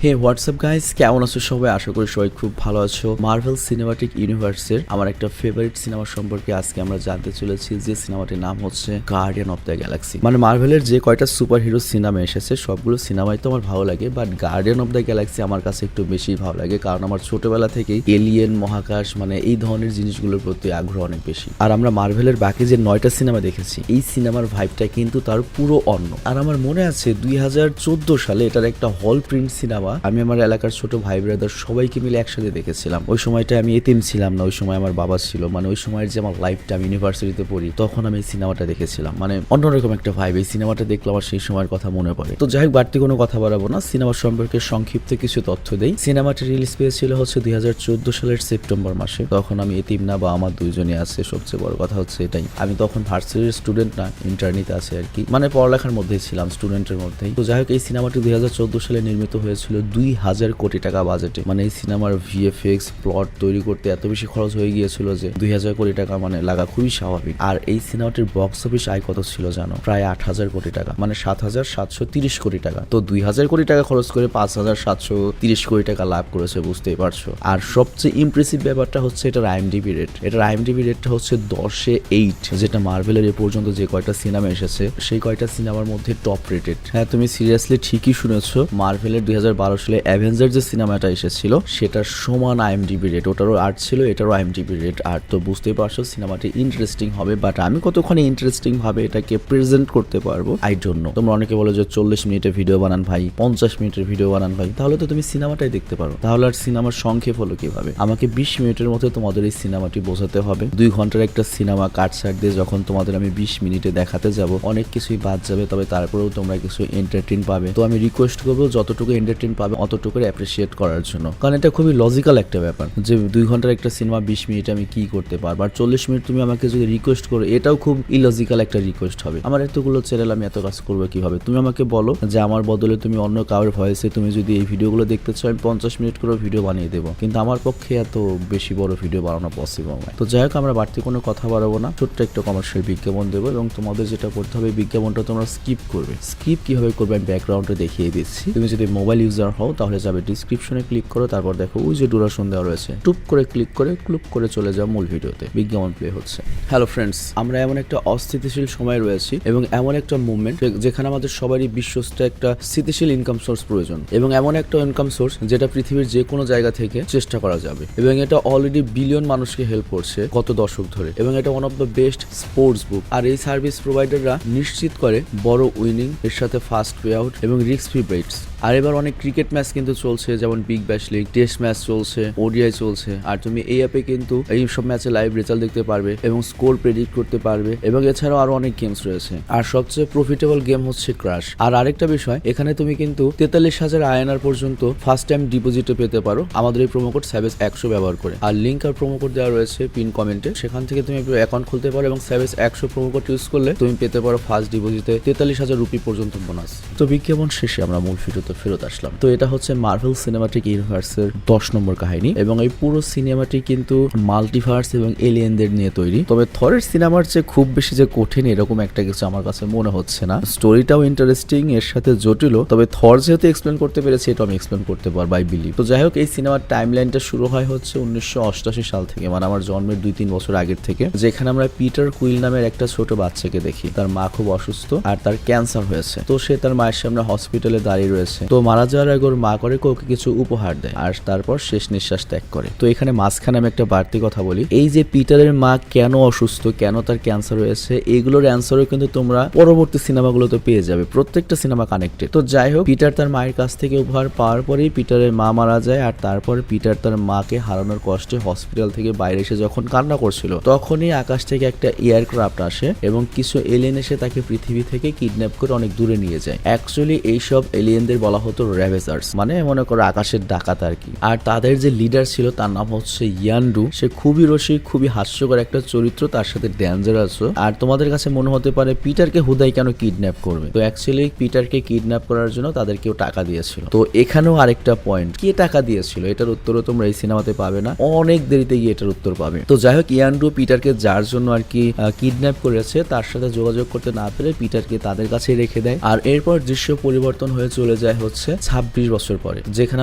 হে WhatsApp guys, কেমন আছো সবাই? আশা করি সবাই খুব ভালো আছো। মার্ভেল সিনেমাটিক ইউনিভার্সের আমার একটা ফেভারিট সিনেমা সম্পর্কে আজকে আমরা জানতে চলেছি, যে সিনেমাটির নাম হচ্ছে গার্ডিয়ান অফ দ্য গ্যালাক্সি। মানে মার্ভেলের যে কয়টা সুপার হিরো সিনেমা এসেছে সবগুলো সিনেমাই তো আমার ভালো লাগে, but guardian of the Galaxy আমার কাছে একটু বেশি ভালো লাগে, কারণ আমার ছোটবেলা থেকেই এলিয়েন, মহাকাশ মানে এই ধরনের জিনিসগুলোর প্রতি আগ্রহ অনেক বেশি। আর আমরা মার্ভেলের বাকি যে 9টা সিনেমা দেখেছি, এই সিনেমার ভাইবটা কিন্তু তার পুরো অন্য। আর আমার মনে আছে 2014 সালে এটার একটা হল প্রিন্ট সিনেমা আমি আমার এলাকার ছোট ভাই ব্রাদার সবাইকে মিলে একসাথে দেখেছিলাম। ওই সময়টা আমি এতিম ছিলাম না, ওই সময় আমার বাবা ছিল। মানে ওই সময়ের যে আমার লাইফটা, আমি ইউনিভার্সিটিতে পড়ি, তখন আমি এই সিনেমাটা দেখেছিলাম। মানে অন্যরকম একটা ভাইব। এই সিনেমাটা দেখলে আমার সেই সময়ের কথা মনে পড়ে। তো যাই হোক, বাড়তি কোনো কথা বাড়াবো না, সিনেমা সম্পর্কে সংক্ষিপ্ত কিছু তথ্য দেই। সিনেমাটি রিলিজ পেয়েছিল হচ্ছে 2014 সালের সেপ্টেম্বর মাসে। তখন আমি এতিম না, বা আমার দুইজনই আছে। সবচেয়ে বড় কথা হচ্ছে এটাই, আমি তখন ভার্সিটির স্টুডেন্ট না, ইন্টার্নিতে আছে আর কি, মানে পড়ালেখার মধ্যেই ছিলাম, স্টুডেন্টের মধ্যেই। তো যাই হোক, এই সিনেমাটি 2014 সালে নির্মিত হয়েছিল 2000 কোটি টাকা বাজেটে। মানে এই সিনেমার ভিএফএক্স প্লট তৈরি করতে এত বেশি খরচ হয়ে গিয়েছিল যে 2000 কোটি টাকা মানে লাগা খুবই স্বাভাবিক। আর এই সিনেমাটির বক্স অফিস আয় কত ছিল জানো? প্রায় 8000 কোটি টাকা, মানে 7730 কোটি টাকা। তো 2000 কোটি টাকা খরচ করে 5730 কোটি টাকা লাভ করেছে, বুঝতেই পারছো। আর সবচেয়ে ইমপ্রেসিভ ব্যাপারটা হচ্ছে এটার আইএমডিবি রেট। এটার আইএমডিবি রেটটা হচ্ছে 10-এ 8, যেটা মার্ভেলের এ পর্যন্ত যে কয়টা সিনেমা এসেছে সেই কয়টা সিনেমার মধ্যে টপ রেটেড। হ্যাঁ, তুমি সিরিয়াসলি ঠিকই শুনেছো, মার্ভেলের 2012 সালে অ্যাভেঞ্জার যে সিনেমাটা এসেছিল সেটার সমান আইএমডিবি রেট। ওটারও 8 ছিল, এটারও আইএমডিবি রেট 8। তো বুঝতেই পারছো সিনেমাটি ইন্টারেস্টিং হবে, বাট আমি কতক্ষণে ইন্টারেস্টিং ভাবে এটাকে প্রেজেন্ট করতে পারবো আই ডোন্ট নো। তোমরা অনেকে বলো যে 40 মিনিটের ভিডিও বানান ভাই, 50 মিনিটের ভিডিও বানান ভাই, তাহলে তো তুমি সিনেমাটাই দেখতে পারো। তাহলে আর সিনেমার সংক্ষেপ হলো কিভাবে? আমাকে 20 মিনিটের মধ্যে তোমাদের এই সিনেমাটি বোঝাতে হবে। 2 ঘন্টার একটা সিনেমা কাটছাট দিয়ে যখন তোমাদের আমি 20 মিনিটে দেখাতে যাব, অনেক কিছুই বাদ যাবে, তবে তারপরেও তোমরা কিছু এন্টারটেইন পাবে। তো আমি রিকোয়েস্ট করবো যতটুকু এন্টারটেইন পাবে অতটুকু অ্যাপ্রিসিয়েট করার জন্য, কারণ এটা খুবই লজিক্যাল একটা ব্যাপার যে 2 ঘন্টার একটা সিনেমা 20 মিনিটে আমি কি করতে পারবো। আর 40 মিনিট তুমি আমাকে যদি রিকোয়েস্ট করো, এটাও খুব ইলজিক্যাল একটা রিকোয়েস্ট হবে। আমার এতগুলো চ্যানেল, আমি এত কাজ করবো কিভাবে? তুমি আমাকে বলো যে আমার বদলে তুমি অন্য কারোর ভয়েসে তুমি যদি এই ভিডিওগুলো দেখতে চাও, আমি 50 মিনিট করে ভিডিও বানিয়ে দেবো, কিন্তু আমার পক্ষে এত বেশি বড় ভিডিও বানানো পসিবল নয়। তো যাই হোক, আমরা বাড়তি কোনো কথা বাড়াবো না, ছোট্ট একটা কমার্শিয়াল বিজ্ঞাপন দেবো, এবং তোমাদের যেটা করতে হবে বিজ্ঞাপনটা তোমরা স্কিপ করবে। স্কিপ কিভাবে করবে আমি ব্যাকগ্রাউন্ডে দেখিয়ে দিচ্ছি। তুমি যদি মোবাইল ইউজার হও তাহলে যাবে ডিসক্রিপশনে, ক্লিক করো, তারপর দেখো ওই যে ডুরেশন দেওয়া রয়েছে, টুপ করে ক্লিক করে ক্লুক করে চলে যাও মূল ভিডিওতে। বিজ্ঞাপন প্লে হচ্ছে। হ্যালো ফ্রেন্ডস, আমরা এমন একটা অস্থিতিশীল সময় রয়েছি, এবং এমন একটা মুভমেন্ট যেখানে আমাদের সবারই বিশ্বস্ত একটা স্থিতিশীল ইনকাম সোর্স প্রয়োজন, এবং এমন একটা ইনকাম সোর্স যেটা পৃথিবীর যে কোনো জায়গা থেকে চেষ্টা করা যাবে, এবং এটা অলরেডি বিলিয়ন মানুষকে হেল্প করছে গত দশক ধরে, এবং এটা one of the best sports book. আর এই সার্ভিস প্রোভাইডাররা নিশ্চিত করে বড় উইনিং, এর সাথে ফাস্ট পে আউট এবং রিস্ক ফ্রি বেটস। আর এবার অনেক ক্রিকেট ম্যাচ কিন্তু চলছে, যেমন Big Bash league, test match চলছে, ওডিআই চলছে। আর তুমি এই অ্যাপে কিন্তু এই সব ম্যাচে লাইভ রেজাল্ট দেখতে পারবে এবং স্কোর প্রেডিক্ট করতে পারবে, এবং এছাড়াও আরো অনেক গেমস রয়েছে। আর সবচেয়ে প্রফিটেবল গেম হচ্ছে ক্রাশ। আর আরেকটা বিষয়, এখানে তুমি কিন্তু 43,000 INR পর্যন্ত ফার্স্ট টাইম ডিপোজিটে পেতে পারো আমাদের এই প্রোমো কোড SAVAGE 100 ব্যবহার করে। আর লিঙ্ক আর প্রোমো কোড দেওয়া রয়েছে পিন কমেন্টে, সেখান থেকে তুমি অ্যাকাউন্ট খুলতে পারো, এবং SAVAGE 100 প্রোমো কোড ইউজ করলে তুমি পেতে পারো ফার্স্ট ডিপোজিটে 43,000 রুপি পর্যন্ত বোনাস। তো বিজ্ঞাপন শেষে আমরা মূল ভিডিওতে ফেরত আসলাম। তো এটা হচ্ছে মার্ভেল সিনেমাটিক ইউনিভার্সের 10 নম্বর কাহিনী, এবং এই পুরো সিনেমাটি কিন্তু মাল্টিভার্স এবং এলিয়েনদের নিয়ে তৈরি। তবে থরের সিনেমার চেয়ে খুব বেশি যে কঠিন এরকম একটা কিছু আমার কাছে মনে হচ্ছে না। স্টোরিটাও ইন্টারেস্টিং, এর সাথে জটিল, তবে থর যেহেতু এক্সপ্লেন করতে পেরেছে, এটা আমি এক্সপ্লেন করতে পারবো আই বিলিভ। তো যাই হোক, এই সিনেমার টাইমলাইনটা শুরু হয় হচ্ছে 1988 সাল থেকে, মানে আমার জন্মের 2-3 বছর আগের থেকে, যেখানে আমরা পিটার কুইল নামের একটা ছোট বাচ্চাকে দেখি। তার মা খুব অসুস্থ আর তার ক্যান্সার হয়েছে। তো সে তার মায়ের সামনে হসপিটালে দাঁড়িয়ে রয়েছে। তো মারা যাওয়ার আগে ওর মা করে ওকে কিছু উপহার দেয়, আর তারপর শেষ নিঃশ্বাস ত্যাগ করে। তো এখানে মাঝখানে আমি একটা বাড়তি কথা বলি, এই যে পিটারের মা কেন অসুস্থ, কেন তার ক্যান্সার হয়েছে, এগুলোর অ্যান্সারও কিন্তু তোমরা পরবর্তী সিনেমাগুলোতে পেয়ে যাবে। প্রত্যেকটা সিনেমা কানেক্টেড। তো যাই হোক, পিটার তার মায়ের কাছ থেকে উপহার পাওয়ার পরেই পিটারের মা মারা যায়, আর তারপর পিটার তার মাকে হারানোর কষ্টে হসপিটাল থেকে বাইরে এসে যখন কান্না করছিল, তখনই আকাশ থেকে একটা এয়ারক্রাফট আসে, এবং কিছু এলিয়েন এসে তাকে পৃথিবী থেকে কিডন্যাপ করে অনেক দূরে নিয়ে যায়। অ্যাকচুয়ালি এইসব এলিয়েনদের বলা হতো র্যাভেজার্স, মানে মনে করো আকাশের ডাকাত আর কি। আর তাদের যে লিডার ছিল তার নাম হচ্ছে ইয়ান্ডু। সে খুবই রসিক, খুবই হাস্যকর একটা চরিত্র, তার সাথে ডেঞ্জারাসও। আর তোমাদের কাছে মনে হতে পারে পিটারকে হুদাই কেন কিডন্যাপ করবে? তো অ্যাকচুয়ালি পিটারকে কিডন্যাপ করার জন্য তাদের কেউ টাকা দিয়েছিল। তো এখানেও আরেকটা পয়েন্ট, কে টাকা দিয়েছিল এটার উত্তরও তোমরা এই সিনেমাতে পাবে না, অনেক দেরিতে গিয়ে এটার উত্তর পাবে। তো যাই হোক, ইয়ান্ডু পিটারকে যার জন্য আর কি কিডন্যাপ করেছে তার সাথে যোগাযোগ করতে না পেরে পিটারকে তাদের কাছে রেখে দেয়। আর এরপর দৃশ্য পরিবর্তন হয়ে চলে যায় হচ্ছে 20 বছর পরে, যেখানে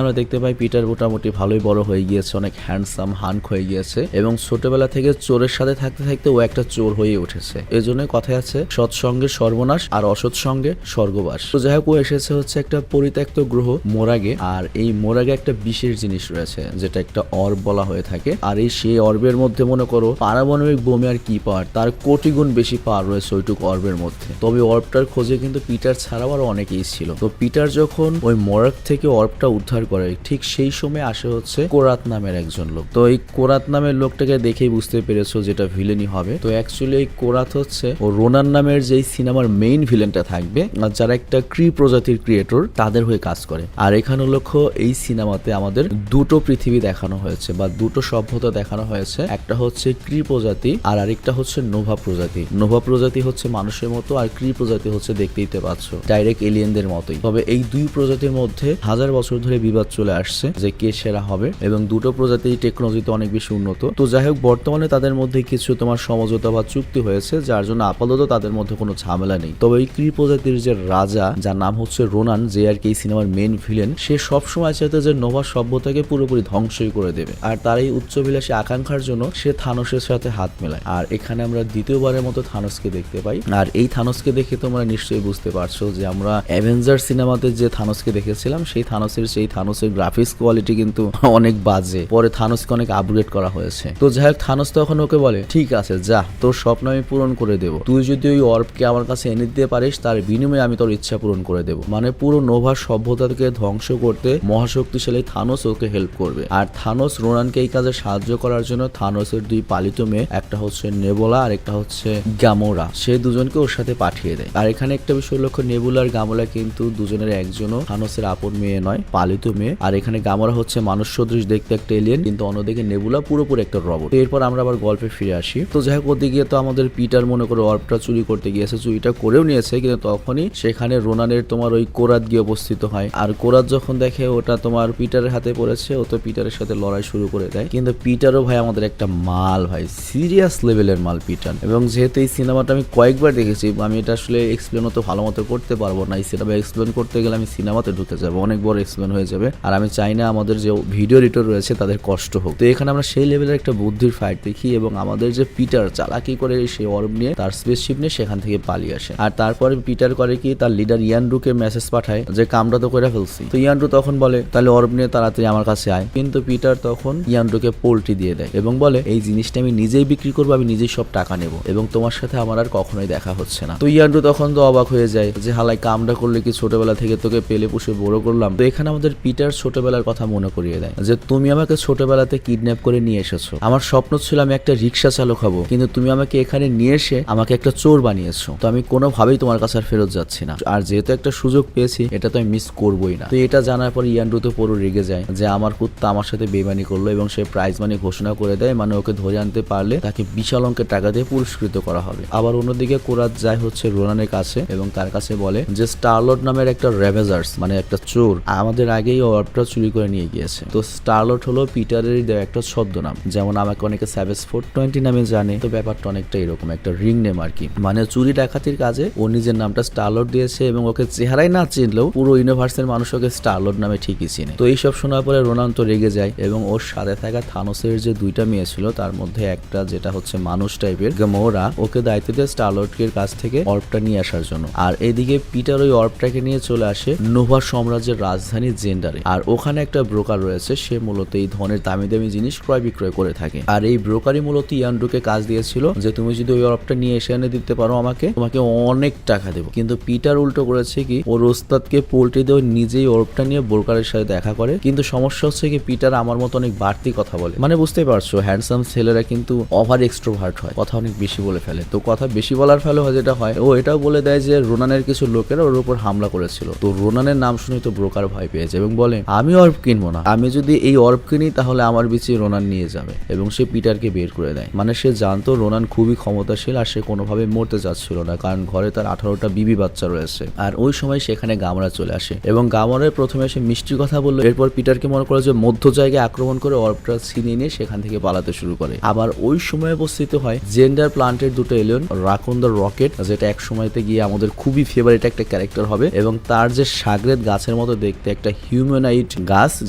আমরা দেখতে পাই পিটার মোটামুটি ভালোই বড় হয়ে গিয়েছে, অনেক হ্যান্ডসাম হানক হয়ে গিয়েছে এবং ছোটবেলা থেকে চোরের সাথে থাকতে থাকতে ও একটা চোর হয়ে উঠেছে। এজন্য কথায় আছে সৎসঙ্গে সর্বনাশ আর অসৎ সঙ্গে স্বর্গবাস। তো যাই হোক, ও এসেছে হচ্ছে একটা পরিত্যক্ত গ্রহ মোরাগে, আর এই মোরাগে একটা বিশেষ জিনিস রয়েছে যেটা একটা অর্ব বলা হয়ে থাকে। আর এই সেই অর্বের মধ্যে মনে করো পারমাণবিক বোমে আর কি পাওয়ার, তার কোটি গুণ বেশি পাওয়ার রয়েছে ওইটুকু অর্বের মধ্যে। তবে অর্বটার খোঁজে কিন্তু পিটার ছাড়াও আরো অনেকেই ছিল। তো পিটার যখন ওই মোরাগ থেকে অর্বটা উদ্ধার করে, ঠিক সেই সময় আসে হচ্ছে কোরাত নামের একজন লোক। তো এই কোরাত নামের লোকটাকে দেখেই বুঝতে পেরেছো যেটা ভিলেনই হবে। তো অ্যাকচুয়ালি এই কোরাত হচ্ছে ও রোনান নামের যেই সিনেমার মেইন ভিলেনটা থাকবে, আর যারা একটা ক্রি প্রজাতির ক্রিয়েটর তাদের হয়ে কাজ করে। আর এখানে লক্ষ্য এই সিনেমাতে আমাদের দুটো পৃথিবী দেখানো হয়েছে বা দুটো সভ্যতা দেখানো হয়েছে। একটা হচ্ছে ক্রি প্রজাতি আর আরেকটা হচ্ছে নোভা প্রজাতি। নোভা প্রজাতি হচ্ছে মানুষের মতো আর ক্রি প্রজাতি হচ্ছে দেখতেই পাচ্ছ ডাইরেক্ট এলিয়েনদের মতোই। তবে এই দুই প্রজাতির মধ্যে হাজার বছর ধরে বিবাদ চলে আসছে যে কে সেরা হবে, এবং দুটো প্রজাতি টেকনোলজিতে অনেক বেশি উন্নত। তো যাই হোক, বর্তমানে তাদের মধ্যে কিছু তোমার সমঝোতা বা চুক্তি হয়েছে, যার জন্য আপাতত তাদের মধ্যে কোনো ঝামেলা নেই। তবে এই ক্রি প্রজাতির যে রাজা, যার নাম হচ্ছে রোনান, যে আর কি এই সিনেমার মেইন ভিলেন, সে সবসময় চাইতে যে নোভা সভ্যতাকে পুরোপুরি ধ্বংসই করে দেবে। আর তার এই উচ্চবিলাসী আকাঙ্ক্ষার জন্য সে থানোসের সাথে হাত মেলায়। আর এখানে আমরা দ্বিতীয়বারের মতো থানোসকে দেখতে পাই। আর এই থানোসকে দেখে তোমরা নিশ্চয়ই বুঝতে পারছো যে আমরা অ্যাভেঞ্জার সিনেমাতে যে থানোসকে দেখেছিলাম সেই থানোসের গ্রাফিক্স কোয়ালিটি কিন্তু অনেক বাজে। পরে থানোসকে অনেক আপগ্রেড করা হয়েছে। তো যাই হোক, থানোস তখন ওকে বলে ঠিক আছে যা, তোর স্বপ্ন আমি পূরণ করে দেবো, তুই যদি ওই অর্বকে আমার কাছে এনে দিতে পারিস তার বিনিময়ে আমি তোর ইচ্ছা পূরণ করে দেবো। মানে পুরো নোভা সভ্যতাকে ধ্বংস করতে মহাশক্তিশালী থানোস ওকে হেল্প করবে। আর থানোস রোনানকে এই কাজে সাহায্য করার জন্য থানোসের দুই পালিত মেয়ে, একটা হচ্ছে নেবুলা আর একটা হচ্ছে গামোরা, সে দুজনকে ওর সাথে পাঠিয়ে দেয়। আর এখানে একটা বিষয় লক্ষ্য, নেবুলা আর গামোরা কিন্তু দুজনের একজনও থানোসের আপন মেয়ে নয়, পালিত মেয়ে। আর এখানে গামোরা হচ্ছে মানুষ সদৃশ দেখতে একটা এলিয়েন, কিন্তু অন্যদিকে নেবুলা পুরোপুরি একটা রবট। এরপর আমরা আবার গল্পে ফিরে আসি। তো যাই হোক, ওদিকে তো আমাদের পিটার মনে করে অর্বটা চুরি করতে গিয়েছে, চুরিটা করেও নিয়েছে, কিন্তু তখনই সেখানে রোনানের তোমার ওই কোরাত গিয়ে উপস্থিত হয়। আর কোরাত যখন দেখে ওটা তোমার পিটারের হাতে পড়েছে, ও তো পিটারের সাথে লড়াই শুরু করে দেয়। কিন্তু পিটারও ভাই আমাদের একটা মাল, ভাই সিরিয়াস লেভেলের মাল পিটার। এবং যেহেতু এই সিনেমাটা আমি কয়েকবার দেখেছি, আমি এটা আসলে এক্সপ্লেন তো ভালো মতো করতে পারবো না। এই সিনেমা এক্সপ্লেন করতে গেলে আমি সিনেমাতে ঢুকে যাবো, অনেক বড় এক্সপ্লেন হয়ে যাবে। আর আমি চাই না আমাদের যে ভিডিও এডিটর রয়েছে তাদের কষ্ট হোক। তো এখানে আমরা সেই লেভেলের একটা বুদ্ধির ফাইট দেখি, এবং আমাদের যে পিটার চালাকি করে সেই অর্ব নিয়ে তার স্পেসশিপ নিয়ে সেখান থেকে পালিয়ে আসে। আর তারপরে পিটার করে কি, তার লিডার ইয়ানড্রুকে মেসেজ পাঠায় যে কামটা তো করে ফেলছি। তো ইয়ানড্রু তখন বলে তাহলে অর্ব নিয়ে তাড়াতাড়ি আমার কাছে আয়। কিন্তু পিটার তখন ইয়ানড্রুকে পোল্ট্রি দিয়ে দেয় এবং বলে এই জিনিসটা আমি নিজেই বিক্রি করবো, আমি নিজেই সব টাকা নেব, এবং তোমার সাথে আমার আর কখনোই দেখা হচ্ছে না। তো ইয়ানড্রু তখন তো অবাক হয়ে যায় যে হালাই কামটা করলে কি ছোটবেলা থেকে তোকে পেলে পুষে বড় করলাম। তো এখানে আমাদের পিটার ছোটবেলার কথা মনে করিয়ে দেয় যে তুমি আমাকে ছোটবেলাতে কিডন্যাপ করে নিয়ে এসেছো, আমার স্বপ্ন ছিল আমি একটা রিক্সা চালক হব, কিন্তু তুমি আমাকে এখানে নিয়ে এসে আমাকে একটা চোর বানিয়েছো। তো আমি কোনোভাবেই তোমার কাছে আর ফেরত যাচ্ছি না, আর যেহেতু একটা সুযোগ পেয়েছি এটা তো আমি মিস করবোই না। তো এটা জানার পর ইয়ানড্রু তো পুরো রেগে যায় যে আমার কুত্তা আমার সাথে বেইমানি করলো, এবং সে প্রাইজ মানি ঘোষণা করে দেয়, মানে ওকে ধরে আনতে পারলে তাকে বিশাল অঙ্কের টাকা দিয়ে পুরস্কৃত করা হবে। আবার অন্যদিকে কোরাত যায় হচ্ছে রোনানের কাছে এবং তার কাছে বলে যে স্টারলট নামের একটা রেভেজার্স মানে একটা চোর আমাদের আগেই অর্বটা চুরি করে নিয়ে গিয়েছে। তো স্টারলট হলো পিটারের দেওয়া একটা ছদ্মনাম, যেমন আমাকে অনেকে স্যাভেজ 420 নামে জানে। তো ব্যাপারটা অনেকটা এরকম একটা রিং নেম আর কি, মানে চুরি ডাকাতির কাজে ও নিজের নামটা স্টারলট দিয়েছে, এবং ওকে চেহারাই না চিনলেও পুরো ইউনিভার্সের মানুষ ওকে স্টারলট নামে ঠিকই চিনে। তো এইসব শোনার পরে রোনান তো রেগে যায়, এবং ওর সাথে থাকা থানোসের যে দুইটা মেয়ে ছিল তার মধ্যে একটা যেটা হচ্ছে মানুষ টাইপের গামোরা, ওকে দায়িত্ব দেয় স্টারলটের কাছ থেকে অর্বটা নিয়ে আসার জন্য। আর এদিকে পিটার ওই অর্বটাকে নিয়ে চলে আসে নোভা সাম্রাজ্যের রাজধানী জেন্ডারে। আর ওখানে একটা ব্রোকার রয়েছে, সে মূলত এই ধরনের দামি দামি জিনিস ক্রয় বিক্রয় করে থাকে। আর এই ব্রোকারই মূলত ইয়ানড্রুকে কাজ দিয়েছিল যে তুমি যদি ওই অর্বটা নিয়ে এসে এনে দিতে পারো আমাকে, তোমাকে অনেক টাকা দেবো। কিন্তু পিটার উল্টো করেছে কি, ওর ওস্তাদকে পোল্ট্রি দিয়ে নিজেই অর্বটা নিয়ে ব্রোকারের সাথে দেখা করে। কিন্তু সমস্যা হচ্ছে কি, পিটার আমার মতো অনেক বাড়তি কথা বলে, মানে বুঝতেই পারছো হ্যান্ডসাম ছেলেরা কিন্তু ওভার এক্সট্রোভার্ট হয়, কথা অনেক বেশি বলে ফেলে। তো কথা বেশি বলার ফলে যেটা হয়, ও এটাও বলে দেয় যে রোনানের কিছু লোকেরা ওর উপর হামলা করেছিল। তো রোনানের নাম শুনে তো ব্রোকার ভয় পেয়েছে এবং বলে আমি অর্ব কিনবো না, আমি যদি এই অর্ব কিনি তাহলে আমার বিচি রোনান নিয়ে যাবে, এবং সে পিটারকে বের করে দেয়। মানে সে জানতো রোনান খুবই ক্ষমতাশীল আর সে কোনোভাবে মরতে চাচ্ছিল না, কারণ ঘরে তার 18টা বিবি বাচ্চা রয়েছে। আর ওই সময় সেখানে গামরা চলে আসে এবং গামরার প্রথমে এসে মিষ্টির কথা বললো, এরপর পিটারকে মনে করে যে মধ্য জায়গায় আক্রমণ করে অর্বটা ছিনিয়ে নিয়ে সেখান থেকে পালাতে শুরু করে। আবার ওই সময় উপস্থিত হয় জেন্ডার প্লান্টের দুটো এলিয়ন, রাকুন দ্য রকেট, যেটা এক সময়তে গিয়ে আমাদের খুবই ফেভারিট একটা ক্যারেক্টার হবে, এবং তার যে সাগরেদ গাছের গাছের মতো দেখতে একটা হিউম্যানয়েড গাছ,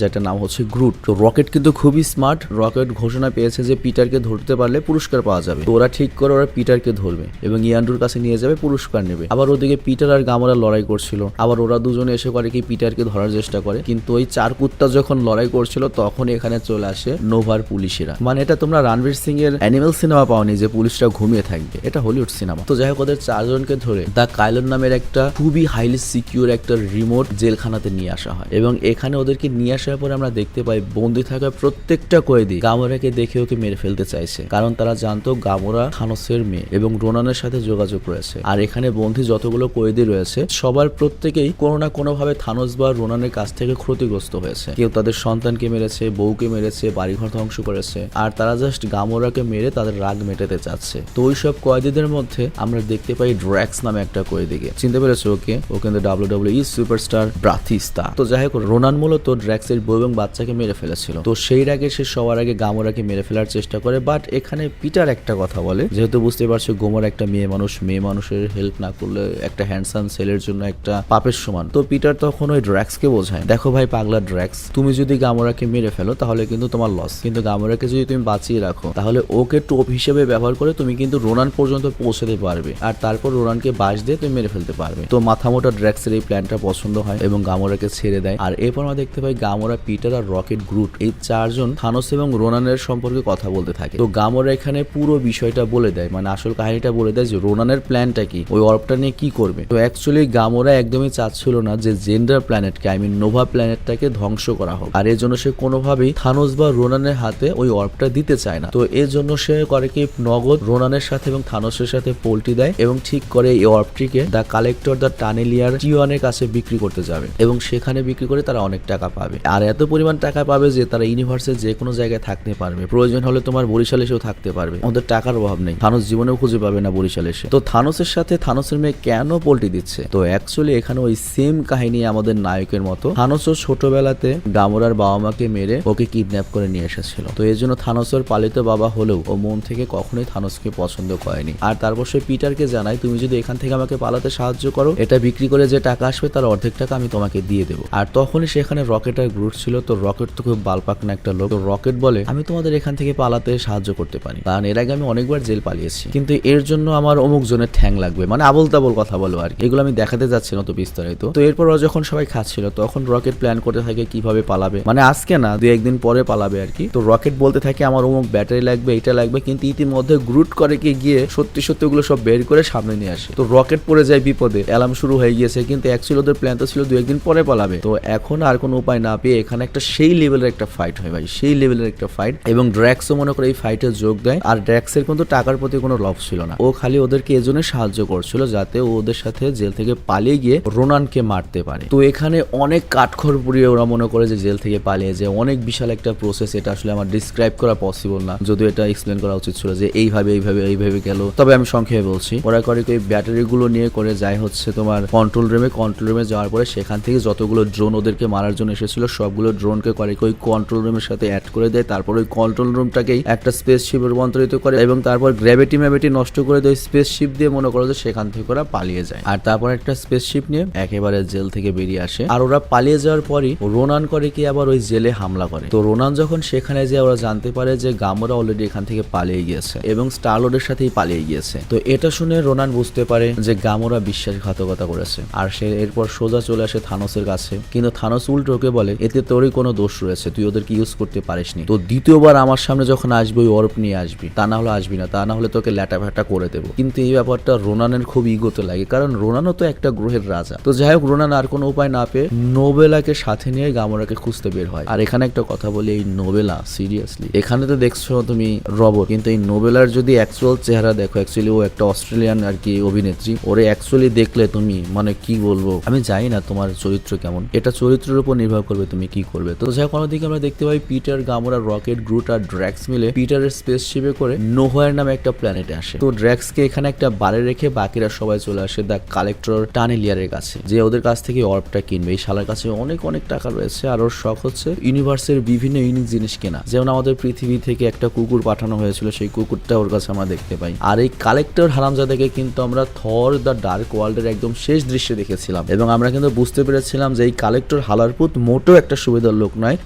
যেটার নাম হচ্ছে গ্রুট। তো রকেট কিন্তু খুবই স্মার্ট। রকেট ঘোষণা পেয়েছে যে পিটারকে ধরতে পারলে পুরস্কার পাওয়া যাবে। তো ওরা ঠিক করে ওরা পিটারকে ধরবে এবং ইয়ান্ডুর কাছে নিয়ে যাবে, পুরস্কার নেবে। আবার ওদিকে পিটার আর গামোরা লড়াই করছিল। আবার ওরা দুজনে এসে করে কি পিটারকে ধরার চেষ্টা করে, কিন্তু ওই চার কুত্তা যখন লড়াই করছিল তখন এখানে চলে আসে নোভার পুলিশেরা। মানে এটা তোমরা রণবীর সিং এর অ্যানিমেল সিনেমা পাওনি যে পুলিশরা ঘুমিয়ে থাকবে, এটা হলিউড সিনেমা। তো যাই হোক, ওদের চারজনকে ধরে দ্য কাইলন নামের একটা খুবই হাইলি সিকিউর একটা রিমোট জেলখানাতে নিয়ে আসা হয় এবং এখানে ওদেরকে নিয়ে আসার পরে আমরা দেখতে পাই বন্দি থাকা প্রত্যেকটা কয়েদি গামোরাকে দেখে ওকে মেরে ফেলতে চাইছে, কারণ তারা জানতো গামোরা থানোসের মেয়ে এবং রোনানের সাথে যোগাযোগ রয়েছে। আর এখানে বন্দি যতগুলো কয়েদি রয়েছে সবার প্রত্যেকেই কোনো না কোনো ভাবে থানোস বা রোনানের কাছ থেকে ক্ষতিগ্রস্ত হয়েছে। কেউ তাদের সন্তানকে মেরেছে, বউকে মেরেছে, বাড়িঘর ধ্বংস করেছে, আর তারা জাস্ট গামোরাকে মেরে তাদের রাগ মেটাতে চাচ্ছে। তো ওই সব কয়েদিদের মধ্যে আমরা দেখতে পাই ড্র্যাক্স নামে একটা কয়েদিকে। চিনতে পেরেছো ওকে? ও কিন্তু WWE সুপারস্টার ব্রাথিস্তা। তো যাই হোক, রোনান মূলত ড্র্যাক্সের বউ এবং বাচ্চাকে মেরে ফেলেছিল। তো সেই আগে সে সবার আগে গামোরাকে মেরে ফেলার চেষ্টা করে। বাট এখানে পিটার একটা কথা বলে, যেহেতু বুঝতে পারছো গোমর একটা মেয়ে মানুষ, মেয়ে মানুষের হেল্প না করলে একটা হ্যান্ডসাম ছেলের জন্য একটা পাপের সমান। তো পিটার তখন ওই ড্র্যাক্সকে বোঝায়, দেখো ভাই পাগলা ড্র্যাক্স, তুমি যদি গামোরাকে মেরে ফেলো তাহলে কিন্তু তোমার লস, কিন্তু গামোরাকে যদি তুমি বাঁচিয়ে রাখো তাহলে ওকে টোপ হিসেবে ব্যবহার করে তুমি কিন্তু রোনান পর্যন্ত পৌঁছাতে পারবে, আর তারপর রোনানকে বাঁশ দিয়ে তুমি মেরে ফেলতে পারবে। তো মাথা মোটা ড্র্যাক্সের এই প্ল্যানটা পছন্দ হয় এবং গামোরাকে ছেড়ে দেয়। আর এরপর আমরা দেখতে পাই গামোরা, পিটার আর রকেট গ্রুট এই চারজন থানোস এবং রোনানের সম্পর্কে কথা বলতে থাকে। তো গামোরা এখানে পুরো বিষয়টা বলে দেয়, মানে আসল কাহিনীটা বলে দেয় যে রোনানের প্ল্যানটা কি, ওই অর্বটা নিয়ে কি করবে। তো অ্যাকচুয়ালি গামোরা একদমই চাচ্ছিল না যে জেন্ডার প্ল্যানেটকে, আই মিন নোভা প্ল্যানেটটাকে ধ্বংস করা হোক, আর এর জন্য সে কোনোভাবেই থানোস বা রোনানের হাতে ওই অর্বটা দিতে চায় না। তো এর জন্য সে করে কি নগদ রোনানের সাথে এবং থানোসের সাথে পোল্টি দেয় এবং ঠিক করে এই অর্বটিকে দ্য কালেক্টর দ্য টানেলিয়ার টিওয়ানের কাছে বিক্রি করতে যাবে এবং সেখানে বিক্রি করে তারা অনেক টাকা পাবে। আর এত পরিমাণ টাকা পাবে যে তারা ইউনিভার্সের যে কোনো জায়গায় থাকতে পারবে, প্রয়োজন হলে তোমার বরিশাল এসেও থাকতে পারবে। ওদের টাকার অভাব নেই, থানোস জীবনেও খুঁজে পাবে না বরিশাল এসে। তো থানোসের সাথে থানোসের মেয়ে কেন পোল্টি দিচ্ছে? তো অ্যাকচুয়ালি এখানে ওই সেম কাহিনী আমাদের নায়কের মতো। থানোসও ছোটবেলাতে গামোরার বাবা মাকে মেরে ওকে কিডন্যাপ করে নিয়ে এসেছিল। তো এই জন্য থানোসের পালিত বাবা হলেও ও মন থেকে কখনোই থানোসকে পছন্দ করেনি। আর তারপর সে পিটারকে জানায়, তুমি যদি এখান থেকে আমাকে পালাতে সাহায্য করো, এটা বিক্রি করে যে টাকা আসবে তার অর্ধেক টাকা আমি তোমাকে দিয়ে দেবো। আর তখনই সেখানে রকেট আর গ্রুট ছিল। তো রকেট তো খুব বালপাকনা একটা লোক। তো রকেট বলে, আমি তোমাদের এখান থেকে পালাতে সাহায্য করতে পারি, কারণ এর আগে আমি অনেকবার জেল পালিয়েছি, কিন্তু এর জন্য আমার অমুক জনের ঠ্যাং লাগবে, মানে আবল তাবল কথা বলো আর কি। এগুলো আমি দেখাতে যাচ্ছি না তো বিস্তারিত। তো এরপর যখন সবাই খাচ্ছিল তখন রকেট প্ল্যান করতে থাকে কিভাবে পালাবে, মানে আজকে না 2-1 দিন পরে পালাবে আর কি। তো রকেট বলতে থাকে আমার অমুক ব্যাটারি লাগবে, এটা লাগবে, কিন্তু ইতিমধ্যে গ্রুট করে গিয়ে সত্যি সত্যি ওগুলো সব বের করে সামনে নিয়ে আসে। তো রকেট পড়ে যায় বিপদে, অ্যালার্ম শুরু হয়ে গিয়েছে, কিন্তু অ্যাকচুয়ালি ওদের প্ল্যান তো ছিল 2-1 দিন পরে পালাবে। তো এখন আর কোনো উপায় না পেয়ে এখানে একটা সেই লেভেলের একটা ফাইট হয় ভাই, সেই লেভেলের একটা ফাইট। এবং ড্র্যাক্সও মনে করে এই ফাইটে যোগ দেয়। আর ড্র্যাক্সের কিন্তু টাকার প্রতি কোনো লোভ ছিল না, ও খালি ওদেরকে এজন্য সাহায্য করছিল যাতে ও ওদের সাথে জেল থেকে পালিয়ে গিয়ে রোনানকে মারতে পারে। তো এখানে অনেক কাঠখড় পুড়িয়ে ওরা মনে করে যে জেল থেকে পালিয়ে যায়, অনেক বিশাল একটা প্রসেস। এটা আসলে আমার ডিসক্রাইব করা পসিবল না, যদিও এটা এক্সপ্লেন করা উচিত ছিল যে এইভাবে এইভাবে এইভাবে গেল। তবে আমি সংক্ষেপে বলছি, ওরা করে ওই ব্যাটারি গুলো নিয়ে করে যায় হচ্ছে তোমার কন্ট্রোল রুমে যাওয়ার পরে সেখান থেকে যতগুলো ড্রোন ওদেরকে মারার জন্য এসেছিল সবগুলো ড্রোনকে করে ওই কন্ট্রোল রুমের সাথে অ্যাড করে দেয়। তারপর ওই কন্ট্রোল রুমটাকেই একটা স্পেসশিপে রূপান্তরিত করে এবং তারপর গ্র্যাভিটি নষ্ট করে দেয় স্পেসশিপ দিয়ে, মনে করো যে সেখান থেকে ওরা পালিয়ে যায়। আর তারপর একটা স্পেসশিপ নিয়ে একেবারে জেল থেকে বেরিয়ে আসে। আর ওরা পালিয়ে যাওয়ার পরই রোনান করে কি আবার ওই জেলে হামলা করে। তো রোনান যখন সেখানে যায় ওরা জানতে পারে যে গামোরা অলরেডি এখান থেকে পালিয়ে গিয়েছে এবং স্টারলোডের সাথেই পালিয়ে গিয়েছে। তো এটা শুনে রোনান বুঝতে পারে যে গামোরা বিশ্বাসঘাতকতা করেছে। আর সে এরপর সোজা চলে আসে থানোসের কাছে, কিন্তু থানোস উল্টোকে বলে এতে তোরই কোনো দোষ রয়েছে, তুই ওদেরকে ইউজ করতে পারিসনি। তো দ্বিতীয়বার আমার সামনে যখন আসবি ওই অর্ব নিয়ে আসবি, তা না হলে আসবি না, তা না হলে তোকে ল্যাটা ফ্যাটা করে দেবো। কিন্তু এই ব্যাপারটা রোনানের খুব ইগোতে লাগে, কারণ রোনানও তো একটা গ্রহের রাজা। তো যাই হোক, রোনান আর কোনো উপায় না পেয়ে নোবেলাকে সাথে নিয়ে গামোরাকে খুঁজতে বের হয়। আর এখানে একটা কথা বলি, এই নোবেলা সিরিয়াসলি, এখানে তো দেখছো তুমি রবট, কিন্তু এই নোবেলার যদি অ্যাকচুয়াল চেহারা দেখো, অ্যাকচুয়ালি ও একটা অস্ট্রেলিয়ান আর কি অভিনেত্রী। ওরে অ্যাকচুয়ালি দেখলে তুমি মানে কি বলবো, আমি জানি না তোমার চরিত্র কেমন, এটা চরিত্রের উপর নির্ভর করবে তুমি কি করবে। তো যাই হোক, অন্যদিকে আমরা দেখতে পাই পিটার, গামোরা, রকেট, গ্রুট আর ড্র্যাক্স মিলে পিটারের স্পেসশিপে করে নোভার নামে একটা প্ল্যানেটে আসে। তো ড্র্যাক্সকে এখানে একটা বারে রেখে বাকিরা সবাই চলে আসে দ্য কালেক্টর টানেলিয়ারের কাছে, যে ওদের কাছ থেকে অর্বটা কিনবে। এই শালার কাছে অনেক অনেক টাকা রয়েছে আর ওর শখ হচ্ছে ইউনিভার্সের বিভিন্ন ইউনিক জিনিস কেনা। যেমন আমাদের পৃথিবী থেকে একটা কুকুর পাঠানো হয়েছিল, সেই কুকুরটা ওর কাছে আমরা দেখতে পাই। আর এই কালেক্টর হারামজাদাকে কিন্তু আমরা থর দ্য ডার্ক ওয়ার্ল্ডের একদম শেষ দৃশ্যে দেখেছিলাম এবং আমরা কিন্তু বুঝতে পেরেছি পেরেছিলাম যে এই কালেক্টর হালারপুত মোটেও একটা সুবিধার লোক নয়,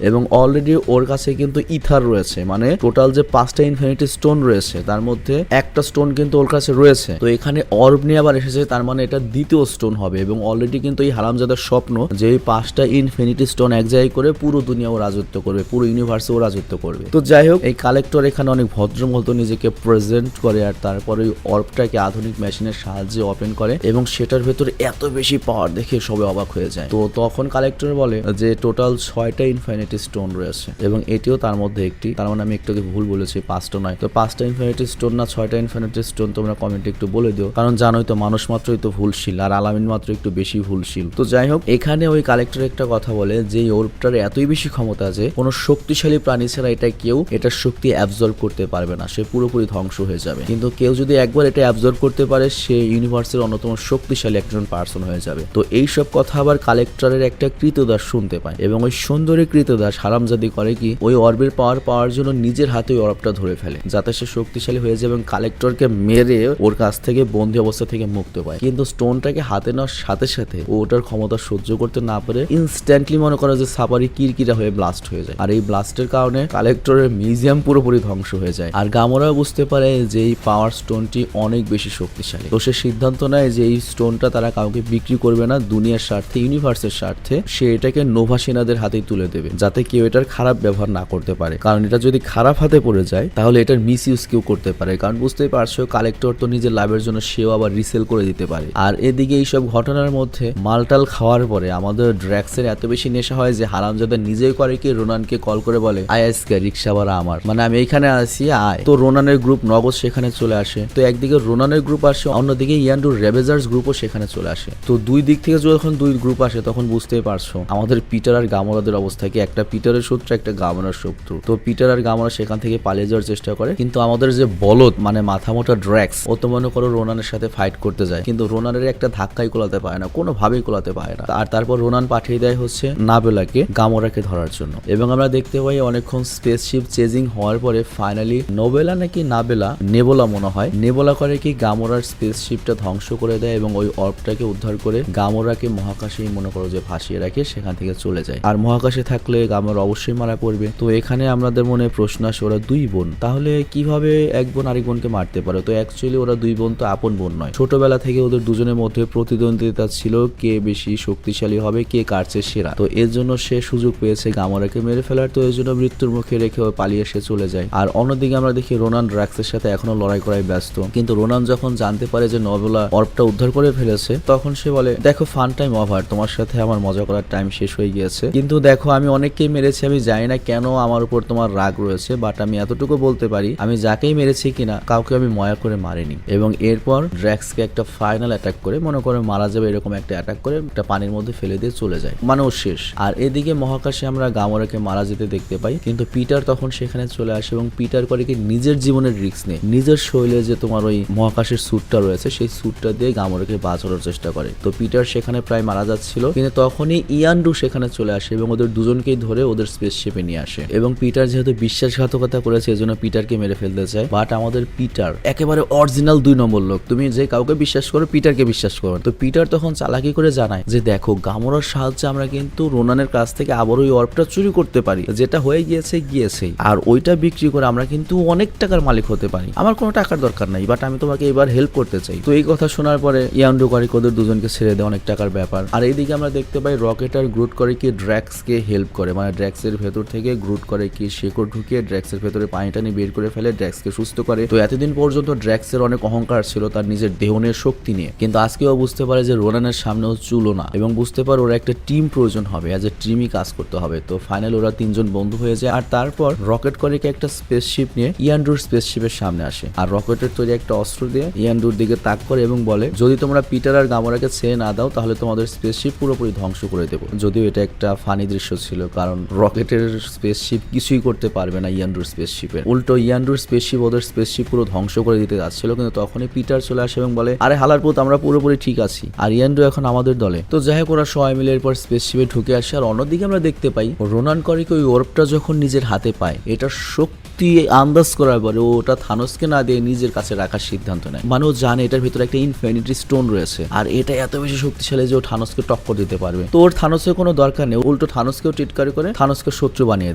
এবং অলরেডি ওর কাছে কিন্তু ইথার রয়েছে, মানে টোটাল যে 5টা ইনফিনিটি স্টোন রয়েছে তার মধ্যে একটা স্টোন কিন্তু ওর কাছে রয়েছে। তো এখানে অর্ব নিয়ে আবার এসেছে, তার মানে এটা দ্বিতীয় স্টোন হবে, এবং অলরেডি কিন্তু এই হারামজাদার স্বপ্ন যে এই 5টা ইনফিনিটি স্টোন এক জায়গায় করে পুরো দুনিয়া ও রাজত্ব করবে, পুরো ইউনিভার্সে ও রাজত্ব করবে। তো যাই হোক, এই কালেক্টর এখানে অনেক ভদ্র মতো নিজেকে প্রেজেন্ট করে, আর তারপরে ওই অর্বটাকে আধুনিক মেশিনের সাহায্যে ওপেন করে, এবং সেটার ভেতর এত বেশি পাওয়ার দেখে সবাই অবাক হয়ে যায়। তো তখন কালেক্টর বলে যে টোটাল 6টা ইনফিনিটি স্টোন রয়েছে, এবং এটিও তার মধ্যে একটি, তার মানে আমি একটু ভুল বলেছি, 5টা নয়। তো 5টা ইনফিনিটি স্টোন না 6টা ইনফিনিটি স্টোন তোমরা কমেন্টে একটু বলে দিও, কারণ জানোই তো মানুষ মাত্রই তো ভুলশীল, আর আলামিন মাত্র একটু বেশি ভুলশীল। তো যাই হোক, এখানে ওই কালেক্টর একটা কথা বলে যে এই অর্বটার এতই বেশি ক্ষমতা যে কোনো শক্তিশালী প্রাণী ছাড়া এটা কেউ এটার শক্তি অ্যাবজর্ব করতে পারবে না, সে পুরোপুরি ধ্বংস হয়ে যাবে। কিন্তু কেউ যদি একবার এটা অ্যাবজর্ব করতে পারে সে ইউনিভার্সের অন্যতম শক্তিশালী একজন পার্সন হয়ে যাবে। তো এইসব কথা আবার কালেক্টরের একটা কৃতদাস শুনতে পায়, এবং ওই সুন্দরী কৃতদাস হারামজাদি করে কি ওই অর্বের পাওয়ার জন্য নিজের হাতে ওই অর্বটা ধরে ফেলে, যাতে সে শক্তিশালী হয়ে যাবে এবং কালেক্টরকে মেরে ওর কাছ থেকে বন্দী অবস্থা থেকে মুক্ত পায়। কিন্তু স্টোনটাকে হাতে নেওয়ার সাথে সাথে ও ওটার ক্ষমতা সহ্য করতে না পারে ইনস্ট্যান্টলি মনে করে যে সাপারি কিরকিরা হয়ে ব্লাস্ট হয়ে যায়, আর এই ব্লাস্টের কারণে কালেক্টরের মিউজিয়াম পুরোপুরি ধ্বংস হয়ে যায়। আর গামোরা বুঝতে পারে যে এই পাওয়ার স্টোনটি অনেক বেশি শক্তিশালী, তো সে সিদ্ধান্ত নেয় যে এই স্টোনটা তারা কাউকে বিক্রি করবে না, দুনিয়ার স্বার্থে, ইউনিভার্সের স্বার্থে সে এটাকে নোভা সেনাদের হাতেই তুলে দেবে, যাতে কেউ এটার খারাপ ব্যবহার না করতে পারে, কারণ এটা যদি খারাপ হাতে পড়ে যায় তাহলে এটার মিস ইউজ কেউ করতে পারে, কারণ বুঝতেই পারছো কালেক্টর তো নিজের লাভের জন্য সেও আবার রিসেল করে দিতে পারে। আর এদিকে এইসব ঘটনার মধ্যে মালটাল খাওয়ার পরে আমাদের ড্র্যাক্সের এত বেশি নেশা হয় যে হারামজাদা নিজেই করে কি রোনানকে কল করে বলে আইএসকে রিক্সা ভাড়া আমার, মানে আমি এইখানে আসি আয়। তো রোনানের গ্রুপ নগদ সেখানে চলে আসে, তো একদিকে রোনানের গ্রুপ আসে, অন্যদিকে ইয়ান্ডুর রেবেজার্স গ্রুপও সেখানে চলে আসে। তো দুই দিক থেকে যখন দুই গ্রুপ আসে তখন বুঝতেই পারছো আমাদের পিটার আর গামোরাদের অবস্থা কি, একটা পিটারের শত্রু একটা গামোরার শত্রু। তো পিটার আর গামোরা সেখান থেকে পালিয়ে যাওয়ার চেষ্টা করে, কিন্তু আমাদের যে বলদ মানে মাথা মোটা ড্র্যাক্স ও তো মনে করো রোনানের সাথে ফাইট করতে যায়, কিন্তু রোনানের একটা ধাক্কাই কোলাতে পারে না, কোনোভাবেই কোলাতে পারে না। আর তারপর রোনান পাঠিয়ে দেয় হচ্ছে নাবেলাকে গামোরাকে ধরার জন্য, এবং আমরা দেখতে পাই অনেকক্ষণ স্পেসশিপ চেজিং হওয়ার পরে ফাইনালি নোবেলা নাকি নাবেলা নেবোলা মনে হয়, নেবোলা করে কি গামোরার স্পেসশিপটা ধ্বংস করে দেয় এবং ওই অর্বটাকে উদ্ধার করে গামোরাকে মহাকাশেই মনে করো যে ভাসিয়ে রাখে, সেখান থেকে চলে যায়। আর মহাকাশে থাকলে গামোরা অবশ্যই মারা পড়বে। তো এখানে আমাদের মনে প্রশ্ন আসে ওরা দুই বোন, তাহলে কিভাবে এক বোন আরেক বোনকে মারতে পারে? তো অ্যাকচুয়ালি ওরা দুই বোন তো আপন বোন নয়, ছোটবেলা থেকে ওদের দুজনের মধ্যে প্রতিদ্বন্দ্বিতা ছিল কে বেশি শক্তিশালী হবে, কে কার চেয়ে সেরা। তো এর জন্য সে সুযোগ পেয়েছে গামোরাকে মেরে ফেলার, তো এর জন্য মৃত্যুর মুখে রেখে পালিয়ে সে চলে যায়। আর অন্যদিকে আমরা দেখি রোনান ড্রাক্সের সাথে এখনো লড়াই করায় ব্যস্ত, কিন্তু রোনান যখন জানতে পারে যে নবেলা অর্বটা উদ্ধার করে ফেলেছে তখন সে বলে দেখো ফান টাইম ওভার, তোমার সাথে আমার মজা করার টাইম শেষ হয়ে গিয়েছে, কিন্তু দেখো আমি অনেককেই মেরেছি, আমি জানি না কেন আমার উপর তোমার রাগ রয়েছে, বাট আমি এতটুকু বলতে পারি আমি যাকেই মেরেছি কিনা কাউকে আমি ময়া করে মারিনি। এবং এরপর ড্র্যাক্সকে একটা ফাইনাল অ্যাটাক করে মনে করে মারা যাবে এরকম একটা অ্যাটাক করে একটা পানির মধ্যে ফেলে দিয়ে চলে যায়, মানে ও শেষ। আর এদিকে মহাকাশে আমরা গামোরাকে মারা যেতে দেখতে পাই, কিন্তু পিটার তখন সেখানে চলে আসে এবং পিটার করে কি নিজের জীবনের রিস্ক নেই, নিজের শরীরে যে তোমার ওই মহাকাশের স্যুটটা রয়েছে সেই স্যুটটা দিয়ে গামোরাকে বাঁচানোর চেষ্টা করে। তো পিটার সেখানে প্রায় মারা যাচ্ছিল, কিন্তু তখনই ইয়ান্ডু সেখানে চলে আসে এবং ওদের দুজনকেই ধরে ওদের স্পেসশিপে নিয়ে আসে। এবং পিটার যেহেতু বিশ্বাসঘাতকতা করেছে এজন্য পিটারকে মেরে ফেলতে চায়, বাট আমাদের পিটার একেবারে অরিজিনাল 2 নম্বর লোক, তুমি যে কাউকে বিশ্বাস করো পিটারকে বিশ্বাস করো। তো পিটার তখন চালাকি করে জানায় যে দেখো গামোরার সাহায্যে আমরা কিন্তু রোনানের কাছ থেকে আবার ওই অর্বটা চুরি করতে পারি, যেটা হয়ে গিয়েছেই, আর ওইটা বিক্রি করে আমরা কিন্তু অনেক টাকার মালিক হতে পারি, আমার কোনো টাকার দরকার নাই, বাট আমি তোমাকে এবার হেল্প করতে চাই। তো এই কথা শোনার পরে ইয়ান্ডু করে ওদের দুজনকে ছেড়ে দেয়, অনেক টাকার ব্যাপার। আর এইদিকে আমরা দেখতে পাই রকেট আর গ্রুট করে কি ড্র্যাক্সকে হেল্প করে, মানে ড্র্যাক্সের ভেতর থেকে গ্রুট করে কি শেকড় ঢুকিয়ে ড্র্যাক্সের ভেতরে পানি টানি বের করে ফেলে, ড্র্যাক্সকে সুস্থ করে। তো এতদিন পর্যন্ত ড্র্যাক্সের অনেক অহংকার ছিল তার নিজের দেহনের শক্তি নিয়ে, কিন্তু আজকেও বুঝতে পারে যে রোনানের সামনেও চুলো না, এবং বুঝতে পারে ওরা একটা টিম প্রয়োজন হবে, অ্যাজ এ টিমই কাজ করতে হবে। তো ফাইনাল ওরা 3 জন বন্ধু হয়ে যায়। আর তারপর রকেট করে কি একটা স্পেসশিপ নিয়ে ইয়ান্ডুর স্পেসশিপের সামনে আসে, আর রকেটের তৈরি একটা অস্ত্র দিয়ে ইয়ান্ডুর দিকে তাক করে এবং বলে যদি তোমরা পিটার আর গামোরাকে ছেড়ে না দাও তাহলে তোমাদের স্পেসশিপ পুরোপুরি ধ্বংস করে দেবো। যদিও এটা একটা ফানি দৃশ্য ছিল, কারণ রকেটের স্পেসশিপ কিছুই করতে পারবে না ইয়ান্ডুর স্পেসশিপের, উল্টো ইয়ান্ডুর স্পেসশিপ ওদের স্পেসশিপ পুরো ধ্বংস করে দিতে যাচ্ছিল, কিন্তু তখনই পিটার চলে আসে এবং বলে আরে হালারপুত আমরা পুরোপুরি ঠিক আছি, আর ইয়ান্ডু এখন আমাদের দলে। তো যাই হোক ওরা সবাই মিলে এরপর স্পেসশিপে ঢুকে আসে। আর অন্যদিকে আমরা দেখতে পাই রোনান করিকে ওই অর্বটা যখন নিজের হাতে পায় এটার শক্তি যুক্তি আন্দাজ করার পরে ওটা থানোসকে না দিয়ে নিজের কাছে রাখার সিদ্ধান্ত নেয়। মানে ও জানে এটার ভিতরে একটা ইনফিনিটি স্টোন রয়েছে আর এটা এত বেশি শক্তিশালী যে ও থানোসকে টক্কর দিতে পারবে। তো ওর থানোসের কোনো দরকার নেই, উল্টো থানোসকেও টিটকারি করে থানোসকে শত্রু বানিয়ে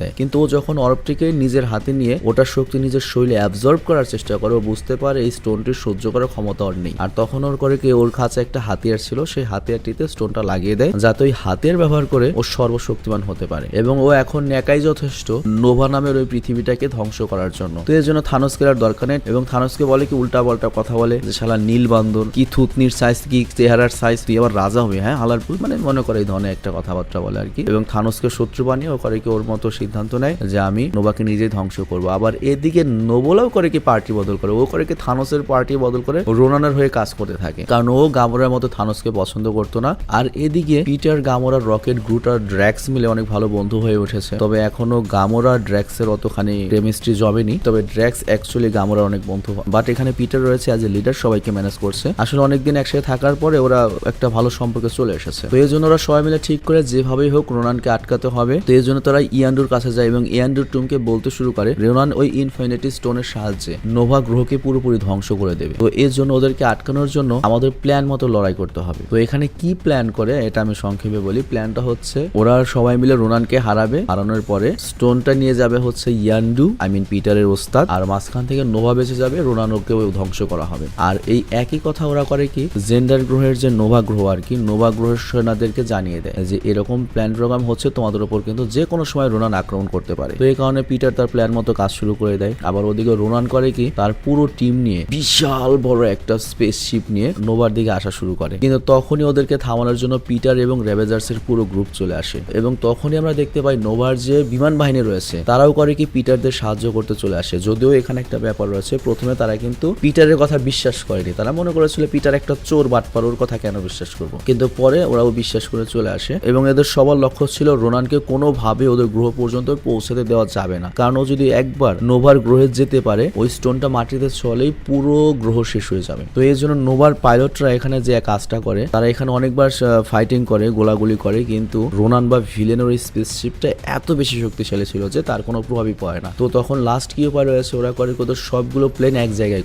দেয়। কিন্তু ও যখন অরবটিকে নিজের হাতে নিয়ে ওটার শক্তি নিজের শরীরে অ্যাবজর্ব করার চেষ্টা করে, ও বুঝতে পারে এই স্টোনটির সহ্য করার ক্ষমতা ওর নেই। আর তখন ওর করে কি ওর কাছে একটা হাতিয়ার ছিল, সেই হাতিয়ারটিতে স্টোনটা লাগিয়ে দেয় যাতে ওই হাতিয়ার ব্যবহার করে ও সর্বশক্তিমান হতে পারে। এবং ও এখন একাই যথেষ্ট নোভা নামের ওই পৃথিবীটাকে ধ্বংস করার জন্য। তো এর জন্য থানোসকে আর দরকার নেই। এবং থানোসকে বলে কি উল্টা পাল্টা কথা বলে যে শালা নীল বান্দর, কি থুতনির সাইজ, কি চেহারার সাইজ, তুই আবার রাজা হবে, হ্যাঁ হালারপুর, মানে মনে করে এই ধরনের একটা কথাবার্তা বলে আর কি। এবং থানোসকে শত্রু বানিয়ে ও করে কি ওর মতো সিদ্ধান্ত নেয় যে আমি নোভাকে নিজেই ধ্বংস করবো। আবার এদিকে নোবলাও করে কি পার্টি বদল করে, ও করে কি থানোসের পার্টি বদল করে রোনানের হয়ে কাজ করতে থাকে, কারণ ও গামোরার মতো থানোসকে পছন্দ করতো না। আর এদিকে পিটার, গামোরা, রকেট, গ্রুট আর ড্র্যাক্স মিলে অনেক ভালো বন্ধু হয়ে উঠেছে। তবে এখনো গামোরা ড্র্যাক্সের অতখানি কেমিস্ট্রি জমেনি, তবে ড্র্যাক্স অ্যাকচুয়ালি গামোরা অনেক বন্ধু। বাট এখানে পিটার রয়েছে অ্যাজ এ লিডার, সবাইকে ম্যানেজ করছে। আসলে অনেকদিন একসাথে থাকার পরে ওরা একটা ভালো সম্পর্কে চলে এসেছে। তো এই জন্য ওরা সবাই মিলে ঠিক করে যেভাবেই হোক রোনানকে আটকাতে হবে। তো এই জন্য তারা ইয়ান্ডুর কাছে যায় এবং ইয়ান্ডুর টুমকে বলতে শুরু করে রোনান ওই ইনফিনিটি স্টোনের সাহায্যে নোভা গ্রহকে পুরোপুরি ধ্বংস করে দেবে। তো এর জন্য ওদেরকে আটকানোর জন্য আমাদের প্ল্যান মতো লড়াই করতে হবে। তো এখানে কি প্ল্যান করে এটা আমি সংক্ষেপে বলি। প্ল্যানটা হচ্ছে ওরা সবাই মিলে রোনানকে হারানোর পরে স্টোনটা নিয়ে যাবে হচ্ছে ইয়ান্ডু, আই মিন পিটারের ওস্তাদ, আর মাঝখান থেকে নোভা বেঁচে যাবে, রোনানকে ধ্বংস করা হবে। আর এই একই কথা ওরা করে কি জেন্ডার গ্রহের যে নোভা গ্রহ আর কি, নোভা গ্রহের সেনাদেরকে জানিয়ে দেয় যে এরকম প্ল্যান প্রোগ্রাম হচ্ছে, তোমাদের উপর কিন্তু যে কোনো সময় রোনান আক্রমণ করতে পারে। তো এই কারণে পিটার তার প্ল্যান মতো কাজ শুরু করে দেয়। আবার ওদিকে রোনান করে কি তার পুরো টিম নিয়ে বিশাল বড় একটা স্পেসশিপ নিয়ে নোভার দিকে আসা শুরু করে। কিন্তু তখনই ওদেরকে থামানোর জন্য পিটার এবং রেভেজার্সের পুরো গ্রুপ চলে আসে। এবং তখনই আমরা দেখতে পাই নোভার যে বিমান বাহিনী রয়েছে তারাও করে কি পিটারদের সাহায্য করতে চলে আসে। যদিও এখানে একটা ব্যাপার রয়েছে, প্রথমে তারা কিন্তু পিটারের কথা বিশ্বাস করেনি, তারা মনে করেছিল পিটার একটা চোর বাটপার, ওর কথা কেন বিশ্বাস করবো। কিন্তু পরে ওরাও বিশ্বাস করে চলে আসে এবং এদের সবার লক্ষ্য ছিল রোনানকে কোনোভাবে ওদের গ্রহ পর্যন্ত পৌঁছাতে দেওয়া যাবে না, কারণ ও যদি একবার নোভার গ্রহে যেতে পারে ওই স্টোনটা মাটিতে চলেই পুরো গ্রহ শেষ হয়ে যাবে। তো এই জন্য নোভার পাইলটরা এখানে যে কাজটা করে, তারা এখানে অনেকবার ফাইটিং করে, গোলাগুলি করে, কিন্তু রোনান বা ভিলেনের ওই স্পেসশিপটা এত বেশি শক্তিশালী ছিল যে তার কোনো প্রভাবই পড়ে না। তো তখন লাস্ট কি উপায় রয়েছে, ওরা করে কত সবগুলো প্লেন এক জায়গায়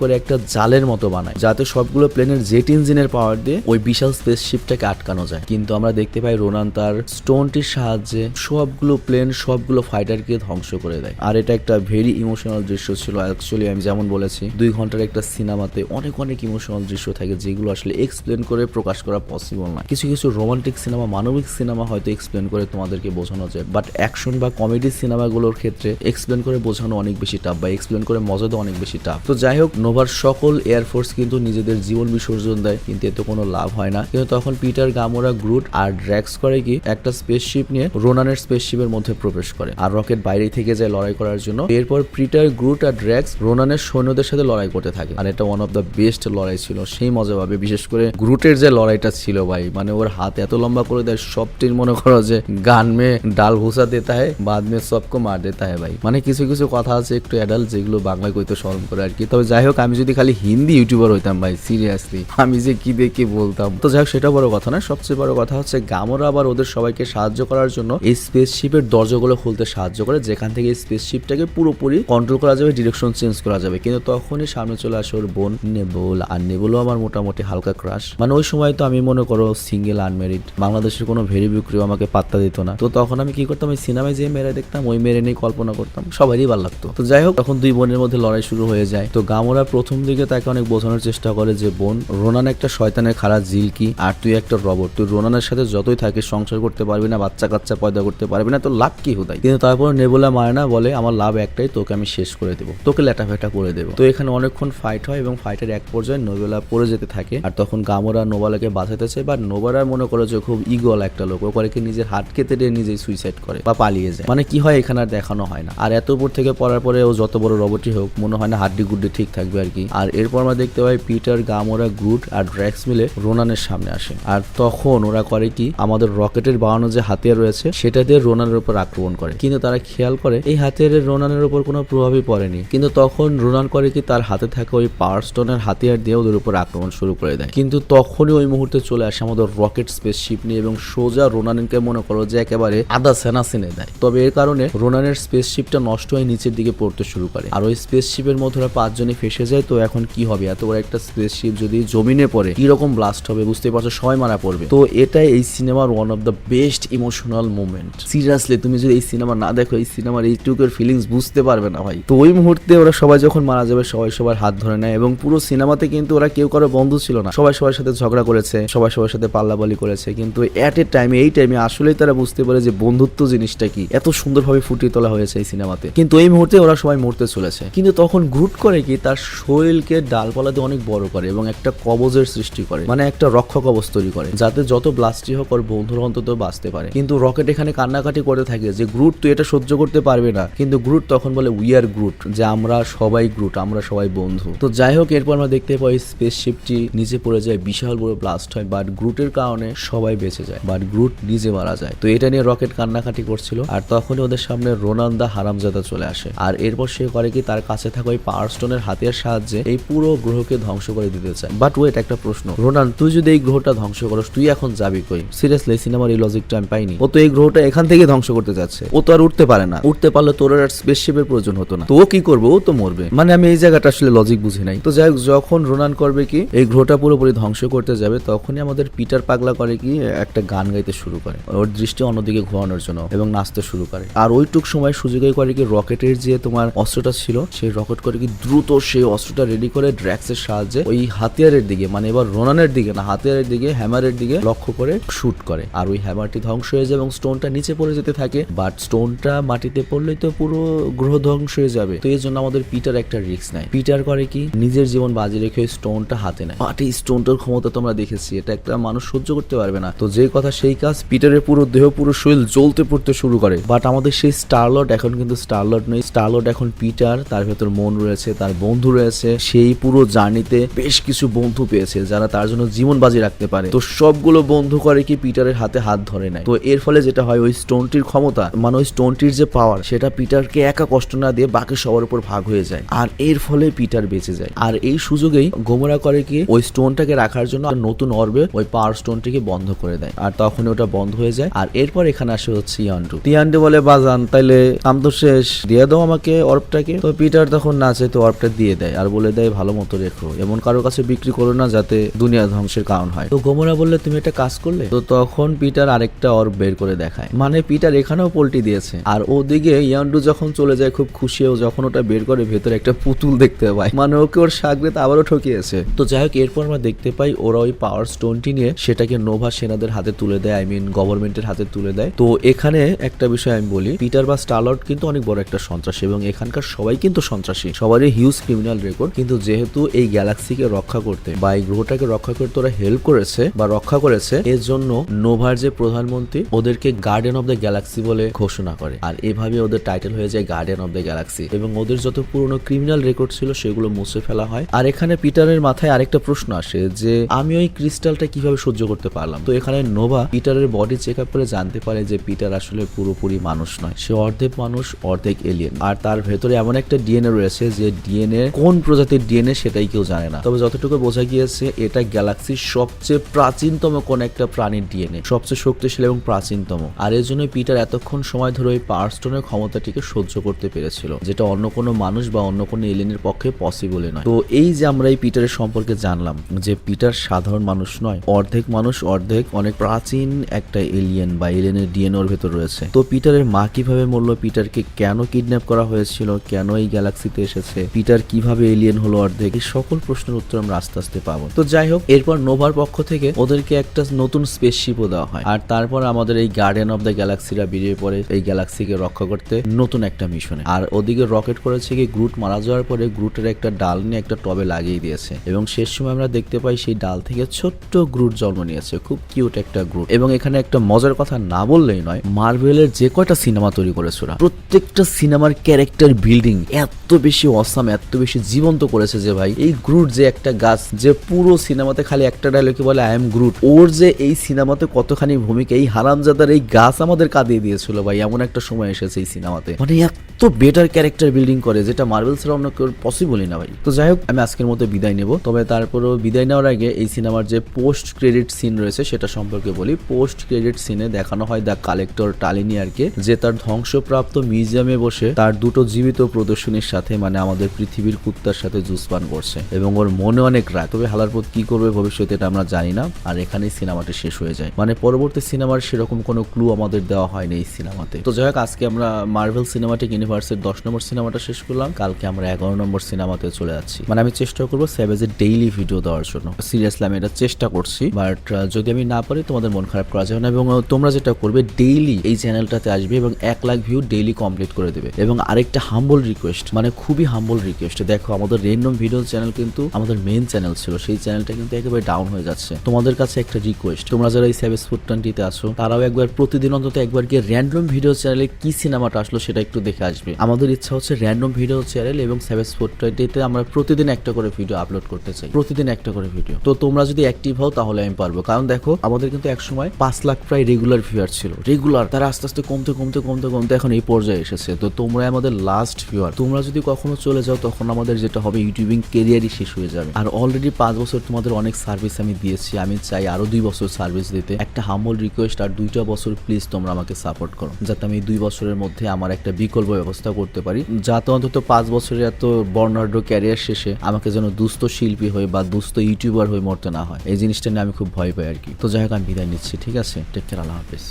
করে একটা জালের মতো বানায় যাতে সবগুলো প্লেনের জেট ইঞ্জিনের পাওয়ার দিয়ে ওই বিশাল স্পেসশিপটাকে আটকানো যায়। কিন্তু আমরা দেখতে পাই রোনান তার স্টোনটির সাহায্যে সবগুলো প্লেন, সবগুলো ফাইটারকে ধ্বংস করে দেয়। আর এটা একটা ভেরি ইমোশনাল দৃশ্য ছিল। অ্যাকচুয়ালি আমি যেমন বলেছি 2 ঘন্টার একটা সিনেমাতে অনেক ইমোশনাল দৃশ্য থাকে যেগুলো আসলে এক্সপ্লেন করে প্রকাশ করা পসিবল না। কিছু রোমান্টিক সিনেমা, মানবিক সিনেমা হয়তো এক্সপ্লেন করে তোমাদেরকে বোঝানো যায়, বাট অ্যাকশন বা কমেডি সিনেমাগুলোর ক্ষেত্রে এক্সপ্লেন করে বোঝানো অনেক বেশি টাফ, বা এক্সপ্লেন করে মজা দেওয়া অনেক বেশি টাফ। তো যাই হোক, নোভার সকল এয়ারফোর্স কিন্তু নিজেদের জীবন বিসর্জন দেয়, কিন্তু এতে কোনো লাভ হয় না। কিন্তু তখন পিটার, গামোরা, গ্রুট আর ড্র্যাক্স করে কি একটা স্পেসশিপ নিয়ে রোনানের স্পেসশিপের মধ্যে প্রবেশ করে, আর রকেট বাইরে থেকে যায় লড়াই করার জন্য। এরপর পিটার, গ্রুট আর ড্র্যাক্স রোনানের সৈন্যদের সাথে লড়াই করতে থাকে, আর এটা ওয়ান অফ দ্য বেস্ট লড়াই ছিল, সেই মজা পাবে। বিশেষ করে গ্রুটের যে লড়াইটা ছিল ভাই, মানে ওর হাত এত লম্বা করে দেয়, সবটির মনে করো যে গান মে ডাল ভুসা দেতা হয়, বাদ মে সবকো মার দেতা হয় ভাই। মানে কিছু কথা আছে একটু অ্যাডাল্ট, যেগুলো বাংলায় কইতে শরম করে আর কি। তবে যাই হোক, আমি যদি খালি হিন্দি ইউটিউবার হইতাম ভাই, সিরিয়াসলি আমি যে কি দেখে বলতাম। তো যাই হোক, সেটা বড় কথা না, সবচেয়ে বড় কথা হচ্ছে গামোরা আবার ওদের সবাইকে সাহায্য করার জন্য এই স্পেসশিপের দরজাগুলো খুলতে সাহায্য করে, যেখান থেকে এই স্পেসশিপটাকে পুরোপুরি কন্ট্রোল করা যাবে, ডিরেকশন চেঞ্জ করা যাবে। কিন্তু তখনই সামনে চলে আসে ওর বোন নেবুলা, আর নেবুলা আমার মোটামুটি হালকা ক্রাশ। মানে ওই সময় তো আমি মনে করো সিঙ্গেল, আনমেরিড, বাংলাদেশের কোনো ভেরি বিক্রিও আমাকে পাত্তা দিত না। তো তখন আমি কি করতাম, ওই সিনেমায় যে মেরে দেখতাম ওই মেরে নিয়ে কল্পনা করতাম, সবারই ভালো লাগতো। তো যাই হোক, তখন 2 বোনের মধ্যে লড়াই শুরু হয়ে যায়। তো গামোরা প্রথম দিকে তাকে অনেক বোঝানোর চেষ্টা করে যে বোন, রোনান একটা শয়তানের খারাপ জিলকি, আর তুই একটা রবট, তুই রোনানের সাথে যতই থাকিস সংসার করতে পারবি না, বাচ্চা কাচ্চা পয়দা করতে পারবি না, তো লাভ কি হুদাই। কিন্তু তারপর নেবুলা মানে না, বলে আমার লাভ একটাই, তোকে আমি শেষ করে দেবো, তোকে লেটাফেটা করে দেবো। তো এখানে অনেকক্ষণ ফাইট হয় এবং ফাইটের এক পর্যায়ে নেবুলা পড়ে যেতে থাকে, আর তখন গামোরা নোবালাকে বাঁচাতেছে। বাট নোবালার মনে করে যে খুব ইগল একটা লোক, ও করে কি নিজের হাত কেটে দিয়ে নিজেই সুইসাইড করে বা পালিয়ে যায়। মানে কি হয় এখানে আর দেখানো হয় না। আর এত উপর থেকে পড়ার পরে ও যত বড় রবটই হোক, মনে হয় না হাড্ডি গুড্ডি ঠিক থাকবে আর কি। আর এরপর আমরা দেখতে পাই পিটার, গামোরা, গ্রুট আর ড্র্যাক্স মিলে রোনানের সামনে আসে, আর তখন ওরা করে কি আমাদের রকেটের বানানো যে হাতিয়ার রয়েছে সেটা দিয়ে রোনানের উপর আক্রমণ করে। কিন্তু তারা খেয়াল করে এই হাতিয়ারের রোনানের উপর কোনো প্রভাবই পড়েনি। কিন্তু তখন রোনান করে কি তার হাতে থাকা ওই পাওয়ার স্টোনের হাতিয়ার দিয়ে ওদের উপর আক্রমণ শুরু করে দেয়। কিন্তু তখনই ওই মুহূর্তে চলে আসে আমাদের রকেট স্পেসশিপ নিয়ে এবং সোজা রোনানকে মনে করো যে একেবারে আধা সেনা সিনে দেয়। তবে এর কারণে রোনানের স্পেসশিপ শিপটা নষ্ট হয়ে নিচের দিকে পড়তে শুরু করে, আর ওই স্পেস শিপের মধ্যে ওরা 5 জনই ফেসে যায়। তো এখন কি হবে, এত বড় একটা স্পেস শিপ যদি জমিনে পড়ে কি রকম ব্লাস্ট হবে বুঝতে পারছো, সবাই মারা পড়বে। তো এটাই এই সিনেমার one of the best emotional moment. Seriously তুমি যদি এই সিনেমা না দেখো, এই সিনেমার এইটুকুর ফিলিংস বুঝতে পারবে না ভাই। তো ওই মুহূর্তে ওরা সবাই যখন মারা যাবে, সবাই সবার হাত ধরে নেয়, এবং পুরো সিনেমাতে কিন্তু ওরা কেউ কারো বন্ধু ছিল না, সবাই সবার সাথে ঝগড়া করেছে, সবাই সবার সাথে পাল্লাবালি করেছে। কিন্তু এট এ টাইমে, এই টাইমে আসলেই তারা বুঝতে পারে যে বন্ধুত্ব জিনিসটা কি, এত সুন্দরভাবে ফুটিয়ে তোলা হয়েছে এই সিনেমাতে। কিন্তু এই মুহূর্তে ওরা সবাই মরতে চলেছে, কিন্তু তখন গ্রুট করে কি, তার শরীরকে ডালপালা দিয়ে অনেক বড় করে এবং একটা কবজের সৃষ্টি করে, মানে একটা রক্ষা কবচ তৈরি করে, যাতে যত ব্লাস্টই হোক ওর বন্ধুরা অন্তত বাঁচতে পারে। কিন্তু রকেট এখানে কান্নাকাটি করতে থাকে যে গ্রুট তুই এটা সহ্য করতে পারবে না, কিন্তু গ্রুট তখন বলে উই আর গ্রুট, যে আমরা সবাই গ্রুট, আমরা সবাই বন্ধু। তো যাই হোক, এরপর আমরা দেখতে পাই স্পেসশিপটি নিচে পড়ে যায়, বিশাল বড় ব্লাস্ট হয়, বাট গ্রুটের কারণে সবাই বেঁচে যায়, বাট গ্রুট নিজে মারা যায়। তো এটা নিয়ে রকেট কান্নাকাটি করছিল, আর তখনই ওদের সামনে রোনান দা হারামজাদা চলে আসে। আর এরপর সে করে কি, তার কাছে থাকা ওই পাওয়ার স্টোনের হাতিয়ার সাহায্যে এই পুরো গ্রহকে ধ্বংস করে দিতে চায়। বাট ওয়েট, একটা প্রশ্ন, রোনান তুই যদি এই গ্রহটা ধ্বংস করস, তুই এখন যাবি কই? সিরিয়াসলি সিনেমার এই লজিকটা আমি পাইনি। ও তো এই গ্রহটা এখান থেকে ধ্বংস করতে যাচ্ছে, ও তো আর উঠতে পারে না, উঠতে পারলে তোর আর স্পেসশিপের প্রয়োজন হতো না, তো ও কি করবে? ও তো মরবে। মানে আমি এই জায়গাটা আসলে লজিক বুঝি নাই। তো যাই হোক, যখন রোনান করবে কি এই গ্রহটা পুরোপুরি ধ্বংস করতে যাবে, তখনই আমাদের পিটার পাগলা করে কি একটা গান গাইতে শুরু করে, ওর দৃষ্টি অন্যদিকে ঘোরানোর জন্য, এবং নাচতে শুরু করে। আর ওইটুক সময় সুযোগে করে কি, রকেটের যে তোমার অস্ত্রটা ছিল, সেই রকেট করে কি দ্রুত সেই অস্ত্রটা রেডি করে ড্র্যাক্সের সাহায্যে ওই হাতিয়ারের দিকে, মানে এবার রোনানের দিকে না, হাতিয়ারের দিকে, হ্যামারের দিকে লক্ষ্য করে শুট করে। আর ওই হ্যামারটি ধ্বংস হয়ে যায় এবং স্টোনটা নিচে পড়ে যেতে থাকে। বাট স্টোনটা মাটিতে পড়লেই তো পুরো গ্রহ ধ্বংস হয়ে যাবে। তো এই জন্য আমাদের পিটার একটা রিস্ক নেয়। পিটার করে কি, নিজের জীবন বাজি রেখে স্টোনটা হাতে নেয়। বাট এই স্টোনটার ক্ষমতা তোমরা দেখেছি, এটা একটা মানুষ সহ্য করতে পারবে না। তো যে কথা সেই কাজ, পিটারের পুরো দেহ, পুরো শরীর জ্বলতে পড়তে শুরু করে। বাট আমাদের সেই স্টারলর্ড এখন কিন্তু স্টারলর্ড নেই, স্টারলর্ড এখন পিটার, তার ভেতর মন রয়েছে, তার বন্ধু রয়েছে। সেই পুরো জার্নিতে বেশ কিছু বন্ধু পেয়েছে যারা তার জন্য জীবন বাজি রাখতে পারে। তো সবগুলো বন্ধু করে কি পিটারের হাতে হাত ধরে নেয়। তো এর ফলে যেটা হয়, ওই স্টোনটির ক্ষমতা, মানে ওই স্টোনটির যে পাওয়ার, সেটা পিটারকে একা কষ্ট না দিয়ে বাকি সবার উপর ভাগ হয়ে যায়, আর এর ফলে পিটার বেঁচে যায়। আর এই সুযোগেই গোমরা করে কি, ওই স্টোনটাকে রাখার জন্য নতুন অর্বে ওই পাওয়ার স্টোনটিকে বন্ধ করে দেয়, আর তখন ওটা বন্ধ হয়ে যায়। আর এরপর এখানে আসে হচ্ছে ইয়ান্ডু। ইয়ান্ডু বলে, বাজান তাইলে কাম তো শেষ, দিয়ে দাও আমাকে অর্বটাকে। তো পিটার তখন নাচে, তো অর্বটা দিয়ে দেয়, আর বলে দেয় ভালো মতো রেখো, এমন কারোর কাছে বিক্রি করো না যাতে দুনিয়া ধ্বংসের কারণ হয়। তো গোমরা বললে, তুমি একটা কাজ করলে। তো তখন পিটার আরেকটা অর্ব বের করে দেখায়, মানে পিটার এখানেও পল্টি দিয়েছে। আর ওদিকে ইয়ান্ডু যখন চলে যায় খুব খুশি, ও যখন ওটা বের করে ভেতরে একটা পুতুল দেখতে পায়, মানে ওকে ওর সাগরে আবারও ঠকিয়েছে। তো যাই হোক, এরপর আমরা দেখতে পাই ওরা ওই পাওয়ার স্টোনটি নিয়ে সেটাকে নোভা সেনাদের হাতে তুলে দেয়, আই মিন গভর্নমেন্টের হাতে তুলে দেয়। তো এখানে একটা বিষয় আমি বলি, পিটার বা স্টারলর্ড কিন্তু অনেক বড় একটা সন্ত্রাসী, এবং এখানকার সবাই কিন্তু সন্ত্রাসী, সবারই হিউজ ক্রিমিনাল রেকর্ড। কিন্তু যেহেতু এই গ্যালাক্সিকে রক্ষা করতে বা এই গ্রহটাকে রক্ষা করতে ওরা হেল্প করেছে বা রক্ষা করেছে, এর জন্য নোভার যে প্রধানমন্ত্রী ওদেরকে গার্ডিয়ান অফ দ্য গ্যালাক্সি বলে ঘোষণা করে, আর এভাবে ওদের টাইটেল হয়ে যায় গার্ডিয়ান অফ দ্য গ্যালাক্সি। এবং ওদের যত পুরনো ক্রিমিনাল রেকর্ড ছিল সেগুলো মুছে ফেলা হয়। আর এখানে পিটারের মাথায় আরেকটা প্রশ্ন আসে যে আমি ওই ক্রিস্টালটা কিভাবে সহ্য করতে পারলাম। তো এখানে নোভা পিটারের বডি চেক আপ করে জানতে পারে যে পিটার আসলে পুরোপুরি মানুষ নয়, সে অর্ধেক মানুষ অর্ধেক এলিয়েন। আর তার ভেতরে এমন একটা ডিএনএ রয়েছে যে ডিএনএ কোন প্রজাতির ডিএনএ সেটাই কেউ জানে না। তবে যতটুকু বোঝা গিয়েছে এটা গ্যালাক্সির সবচেয়ে প্রাচীনতম কোন একটা প্রাণীর ডিএনএ, সবচেয়ে শক্তিশালী এবং প্রাচীনতম। আর এর জন্য পিটার এতক্ষণ সময় ধরে ওই পাওয়ার স্টোনের ক্ষমতাটিকে সহ্য করতে পেরেছিল, যেটা অন্য কোনো মানুষ বা অন্য কোনো এলিয়েনের পক্ষে পসিবলই নয়। তো এই যে আমরা এই পিটারের সম্পর্কে জানলাম যে পিটার সাধারণ মানুষ নয়, অর্ধেক মানুষ অর্ধেক অনেক প্রাচীন একটা এলিয়েন বা এলিয়েনের ডিএনএ ওর ভেতর রয়েছে। তো পিটারের মা কিভাবে মরলো, পিটারকে কেন কিডন্যাপ করা হয়েছিল, কেন এই গ্যালাক্সিতে এসেছে, পিটার কিভাবে এলিয়েন হলো অর্ধেক, এই সকল প্রশ্নের উত্তর আমরা আস্তে আস্তে পাবো। তো যাই হোক, এরপর নোভার পক্ষ থেকে ওদেরকে একটা নতুন স্পেসশিপও দেওয়া হয়, আর তারপর আমাদের এই গার্ডিয়ান অফ দ্য গ্যালাক্সিরা বেরিয়ে পড়ে এই গ্যালাক্সিকে রক্ষা করতে নতুন একটা মিশনে। আর ওদিকে রকেট করেছে কি গ্রুট মারা যাওয়ার পরে গ্রুটের একটা ডাল নিয়ে একটা টবে লাগিয়ে দিয়েছে, এবং শেষ সময় আমরা দেখতে পাই সেই ডাল থেকে ছোট্ট গ্রুট জন্ম নিয়েছে, খুব কিউট একটা গ্রুট। এবং এখানে একটা মজার কথা না বললেই নয়, মার্ভেলের যে কয়টা সিনেমা তৈরি করেছে ওরা, প্রত্যেকটা সিনেমার ক্যারেক্টার বিল্ডিং এত বেশি অসাম, এত বেশি জীবন্ত করেছে যে ভাই এই গ্রুট যে একটা গাছ, যে পুরো সিনেমাতে খালি একটা ডায়লগে বলে আই এম গ্রুট, ওর যে এই সিনেমাতে কতখানি ভূমিকা, এই হারামজাদার এই গাছ আমাদের কাঁদিয়ে দিয়েছিল ভাই। এমন একটা সময় এসেছে এই সিনেমাতে, মানে এত বেটার ক্যারেক্টার বিল্ডিং করে যেটা মার্ভেল ছাড়া অন্য কেউ পসিবলই না ভাই। তো যাই হোক, আমি আজকের মতো বিদায় নেব। তবে তারপরেও বিদায় নেওয়ার আগে এই সিনেমার যে পোস্ট ক্রেডিট সিন রয়েছে সেটা সম্পর্কে বলি। পোস্ট ক্রেডিট সিনে দেখানো হয় দ্য কালেক্টর টালিনিয়ারকে, যে তার ধ্বংসপ্রাপ্ত মিউজিয়ামে বসে তার দুটো জীবিত প্রদর্শনীর সাথে মানে আমাদের পৃথিবীর কুত্তার সাথে জুস পান করছে এবং ওর মনে অনেক রাগ। তবে হালারপুত কি করবে ভবিষ্যতে এটা আমরা জানি না। আর এখানেই সিনেমাটি শেষ হয়ে যায়, মানে পরবর্তী সিনেমার সেরকম কোনো ক্লু আমাদের দেওয়া হয়নি এই সিনেমাতে। তো যাই হোক, আজকে আমরা মার্ভেল সিনেমাটিক ইউনিভার্সের 10 নম্বর সিনেমাটা শেষ করলাম। কালকে আমরা 11 নম্বর সিনেমাতে চলে যাচ্ছি। মানে আমি চেষ্টা করবো স্যাভেজের ডেইলি ভিডিও দেওয়ার জন্য। সিরিয়াসলি আমি এটা চেষ্টা করছি, বাট যদি আমি না পারি তোমাদের মন খারাপ করা যাবে না। এবং তোমরা যেটা করবে, ডেইলি এই চ্যানেলটাতে আসবে এবং 1 লাখ ভিউ ডেইলি কমপ্লিট করে দেবে। এবং আরেকটা হাম্বল রিকোয়েস্ট, মানে খুবই হাম্বল রিকোয়েস্ট, দেখো আমাদের র্যান্ডম ভিডিও চ্যানেল কিন্তু আমাদের মেইন চ্যানেল ছিল, সেই চ্যানেলটা কিন্তু একেবারে ডাউন হয়ে যাচ্ছে। তোমাদের কাছে একটা রিকোয়েস্ট, তোমরা যারা এই স্যাভেজ ফুড টোয়েন্টিতে আছো তারাও একবার প্রতিদিন অন্তত একবার গিয়ে র্যান্ডম ভিডিও চ্যানেলে কি সিনেমাটা আসলো সেটা একটু দেখে আসবে। আমাদের ইচ্ছা হচ্ছে র্যান্ডম ভিডিও চ্যানেল এবং স্যাভেজ ফুড টোয়েন্টিতে আমরা প্রতিদিন একটা করে ভিডিও আপলোড করতে চাই, প্রতিদিন একটা করে ভিডিও। তো তোমরা যদি অ্যাক্টিভ হও তাহলে আমি পারবো। কারণ দেখো আমাদের কিন্তু একসময় 5 লাখ প্রায় রেগুলার ভিউয়ার ছিল, রেগুলার। তারা আস্তে আস্তে কমতে কমতে কমতে কমতে এখন এই পর্যায়ে এসেছে। তো তোমরা আমাদের লাস্ট ভিউয়ার। তোমরা যদি কখনো চলে যাও তখন আমাদের যেটা হবে, ইউটিউবিং কেরিয়ারই শেষ হয়ে যাবে। আর অলরেডি 5 বছর তোমাদের অনেক সার্ভিস আমি দিয়েছি, আমি চাই আরো 2 বছর সার্ভিস দিতে। একটা হাম্বল রিকোয়েস্ট, আর 2টা বছর প্লিজ তোমরা আমাকে সাপোর্ট করো, যাতে আমি 2 বছরের মধ্যে আমার একটা বিকল্প ব্যবস্থা করতে পারি, যাতে অন্তত 5 বছরের এত বর্ণাঢ্য ক্যারিয়ার শেষে আমাকে যেন দুস্থ শিল্পী হয়ে বা দুস্থ ইউটিউবার হয়ে মরতে না হয়। এই জিনিসটা নিয়ে আমি খুব ভয় পাই আর কি। তো যাই হোক, আমি বিদায় নিচ্ছি, ঠিক আছে? টেক কেয়ার, আল্লাহ হাফেজ।